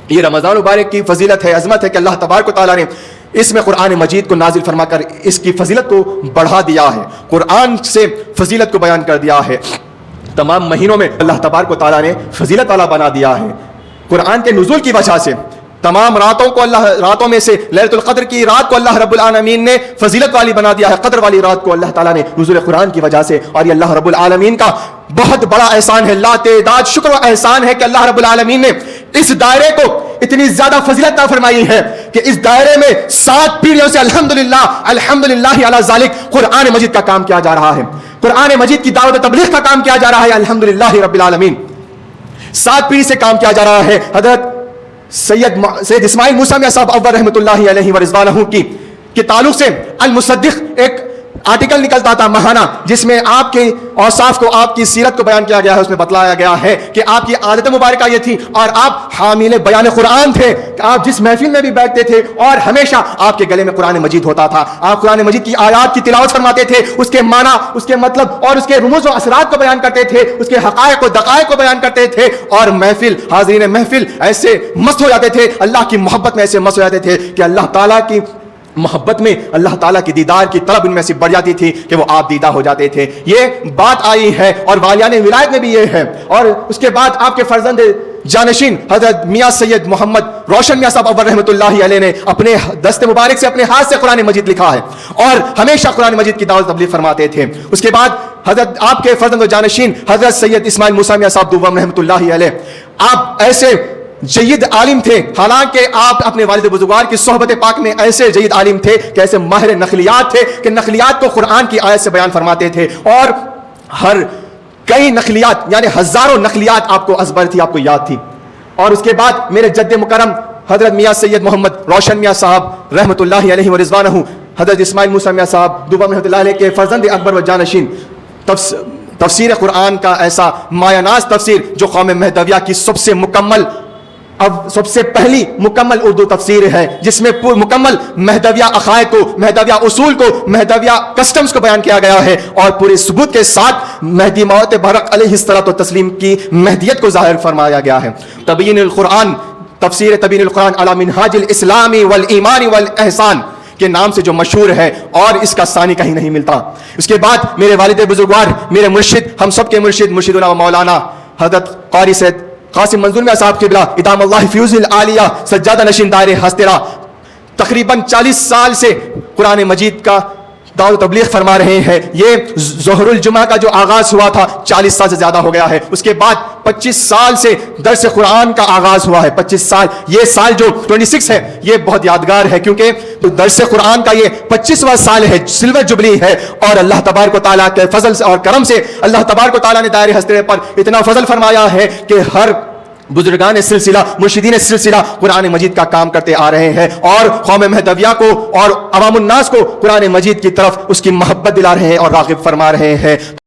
یہ رمضان مبارک کی فضیلت ہے، عظمت ہے کہ اللہ تبارک و تعالیٰ نے اس میں قرآن مجید کو نازل فرما کر اس کی فضیلت کو بڑھا دیا ہے، قرآن سے فضیلت کو بیان کر دیا ہے۔ تمام مہینوں میں اللہ تبارک و تعالیٰ نے فضیلت والا بنا دیا ہے قرآن کے نزول کی وجہ سے۔ تمام راتوں میں سے لیلۃ القدر کی رات کو اللہ رب العالمین نے فضیلت والی بنا دیا ہے، قدر والی رات کو اللہ تعالیٰ نے نزول قرآن کی وجہ سے، اور یہ اللہ رب العالمین کا بہت بڑا احسان ہے، لا تعداد شکر و احسان ہے کہ اللہ رب العالمین نے اس دائرے کو اتنی زیادہ فضیلت عطا فرمائی ہے کہ اس دائرے میں 7 پیڑھیوں سے الحمدللہ الحمدللہ علی ذالک قرآن مجید کا کام کیا جا رہا ہے، قرآن مجید کی دعوت و تبلیغ کا کام کیا جا رہا ہے، الحمدللہ رب العالمین۔ 7 پیڑھی سے کام کیا جا رہا ہے۔ حضرت سید اسماعیل موسیٰ میاں صاحب اول رحمۃ اللہ علیہ ورضوانہ کی تعلق سے المصدق ایک آرٹیکل نکلتا تھا ماہانہ، جس میں آپ کے اوصاف کو، آپ کی سیرت کو بیان کیا گیا ہے۔ اس میں بتلایا گیا ہے کہ آپ کی عادت مبارکہ یہ تھی اور آپ حامل بیان قرآن تھے، کہ آپ جس محفل میں بھی بیٹھتے تھے اور ہمیشہ آپ کے گلے میں قرآن مجید ہوتا تھا، آپ قرآن مجید کی آیات کی تلاوت فرماتے تھے، اس کے معنی، اس کے مطلب اور اس کے رموز و اثرات کو بیان کرتے تھے، اس کے حقائق و دقائق کو بیان کرتے تھے، اور محفل حاضرین محفل ایسے مست ہو جاتے تھے، اللہ کی محبت میں ایسے مست ہو جاتے تھے کہ اللہ تعالیٰ کی محبت میں اللہ تعالیٰ کی دیدار کی طلب ان میں سے بڑھ جاتی تھی کہ وہ آپ دیدہ ہو جاتے تھے۔ یہ بات آئی ہے اور والیان ولایت میں بھی یہ ہے۔ اور اس کے بعد آپ کے فرزند جانشین حضرت میاں سید محمد روشن میاں صاحب اول رحمۃ اللہ علیہ نے اپنے دست مبارک سے، اپنے ہاتھ سے قرآن مجید لکھا ہے اور ہمیشہ قرآن مجید کی دعوت تبلیغ فرماتے تھے۔ اس کے بعد حضرت آپ کے فرزند جانشین حضرت سید اسماعیل موسیٰ میاں صاحب دوم رحمۃ اللہ علیہ، آپ ایسے جید عالم تھے، حالانکہ آپ اپنے والد بزرگوار کی صحبت پاک میں ایسے جید عالم تھے کہ ایسے ماہر نقلیات تھے کہ نقلیات کو قرآن کی آیت سے بیان فرماتے تھے، اور کئی نقلیات یعنی ہزاروں نقلیات آپ کو ازبر تھی، آپ کو یاد تھی۔ اور اس کے بعد میرے جد مکرم حضرت میاں سید محمد روشن میاں صاحب رحمۃ اللہ علیہ ورضوانہ، حضرت اسماعیل موسیٰ میاں صاحب دوم رحمۃ اللہ علیہ کے فرزند اکبر و جانشین، تفسیر قرآن کا ایسا مایہ ناز تفسیر جو قوم مہدویہ کی سب سے پہلی مکمل اردو تفسیر ہے، جس میں مکمل مہدویہ عقائد کو، مہدویہ اصول کو، مہدویہ کسٹمز کو بیان کیا گیا ہے، اور پورے ثبوت کے ساتھ مہدی موعود برحق علیہ الصلوۃ والتسلیم کی مہدیت کو ظاہر فرمایا گیا ہے۔ تبیین القرآن، تفسیر تبیین القرآن علی منہاج الاسلام والایمان والاحسان کے نام سے جو مشہور ہے، اور اس کا ثانی کہیں نہیں ملتا۔ اس کے بعد میرے والد بزرگوار، میرے مرشد، ہم سب کے مرشد، مرشدنا و مولانا حضرت قاری سید قاسم منظور میاں صاحب قبلہ ادام اللہ فیوز العالیہ سجادہ نشین دائر ہسترا، تقریباً 40 سال سے قرآن مجید کا دعوت تبلیغ فرما رہے ہیں۔ یہ ظہر الجمعہ کا جو آغاز ہوا تھا 40 سال سے زیادہ ہو گیا ہے، اس کے بعد 25 سال سے درس قرآن کا آغاز ہوا ہے۔ 25 سال، یہ سال جو 26 ہے یہ بہت یادگار ہے، کیونکہ درس قرآن کا یہ 25واں سال ہے، سلور جبلی ہے، اور اللہ تبارک و تعالیٰ کے فضل سے اور کرم سے اللہ تبارک و تعالیٰ نے دائر ہستے پر اتنا فضل فرمایا ہے کہ ہر بزرگان سلسلہ، مرشدین سلسلہ قرآن مجید کا کام کرتے آ رہے ہیں، اور قوم مہدویہ کو اور عوام الناس کو قرآن مجید کی طرف اس کی محبت دلا رہے ہیں اور راغب فرما رہے ہیں۔